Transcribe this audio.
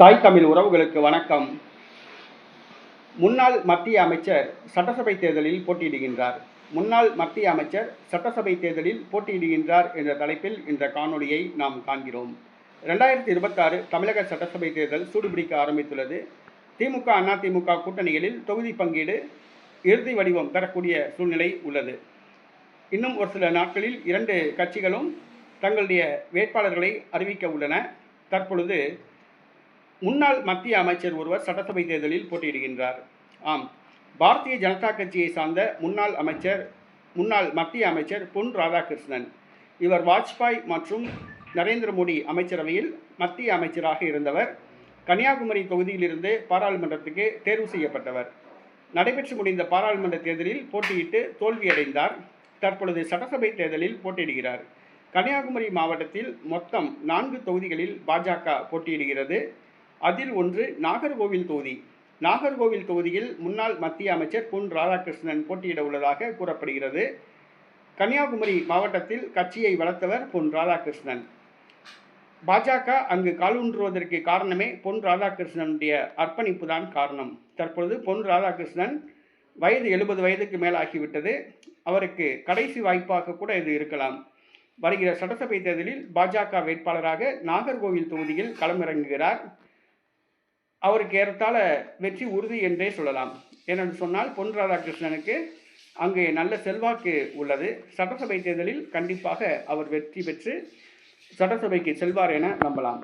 தாய் தமிழ் உறவுகளுக்கு வணக்கம். முன்னாள் மத்திய அமைச்சர் சட்டசபை தேர்தலில் போட்டியிடுகின்றார். முன்னாள் மத்திய அமைச்சர் சட்டசபை தேர்தலில் போட்டியிடுகின்றார் என்ற தலைப்பில் இந்த காணொலியை நாம் காண்கிறோம். 2026 தமிழக சட்டசபை தேர்தல் சூடுபிடிக்க ஆரம்பித்துள்ளது. திமுக, அதிமுக கூட்டணிகளில் தொகுதி பங்கீடு இறுதி வடிவம் பெறக்கூடிய சூழ்நிலை உள்ளது. இன்னும் ஒரு சில நாட்களில் 2 கட்சிகளும் தங்களுடைய வேட்பாளர்களை அறிவிக்க உள்ளன. தற்பொழுது முன்னாள் மத்திய அமைச்சர் ஒருவர் சட்டசபை தேர்தலில் போட்டியிடுகின்றார். ஆம், பாரதிய ஜனதா கட்சியை சார்ந்த முன்னாள் மத்திய அமைச்சர் பொன் ராதாகிருஷ்ணன். இவர் வாஜ்பாய் மற்றும் நரேந்திர மோடி அமைச்சரவையில் மத்திய அமைச்சராக இருந்தவர். கன்னியாகுமரி தொகுதியிலிருந்து பாராளுமன்றத்துக்கு தேர்வு செய்யப்பட்டவர். நடைபெற்று முடிந்த பாராளுமன்ற தேர்தலில் போட்டியிட்டு தோல்வியடைந்தார். தற்பொழுது சட்டசபை தேர்தலில் போட்டியிடுகிறார். கன்னியாகுமரி மாவட்டத்தில் மொத்தம் 4 தொகுதிகளில் பாஜக போட்டியிடுகிறது. அதில் ஒன்று நாகர்கோவில் தொகுதி. நாகர்கோவில் தொகுதியில் முன்னாள் மத்திய அமைச்சர் பொன் ராதாகிருஷ்ணன் போட்டியிட உள்ளதாக கூறப்படுகிறது. கன்னியாகுமரி மாவட்டத்தில் கட்சியை வளர்த்தவர் பொன் ராதாகிருஷ்ணன். பாஜக அங்கு காலூன்றுவதற்கு காரணமே பொன் ராதாகிருஷ்ணனுடைய அர்ப்பணிப்பு தான் காரணம். தற்பொழுது பொன் ராதாகிருஷ்ணன் வயது 70 வயதுக்கு மேலாகிவிட்டது. அவருக்கு கடைசி வாய்ப்பாக கூட இது இருக்கலாம். வருகிற சட்டசபை தேர்தலில் பாஜக வேட்பாளராக நாகர்கோவில் தொகுதியில் களமிறங்குகிறார். அவருக்கு ஏறத்தாழ வெற்றி உறுதி என்றே சொல்லலாம். ஏனென்று சொன்னால் பொன் ராதாகிருஷ்ணனுக்கு அங்கே நல்ல செல்வாக்கு உள்ளது. சட்டசபை தேர்தலில் கண்டிப்பாக அவர் வெற்றி பெற்று சட்டசபைக்கு செல்வார் என நம்பலாம்.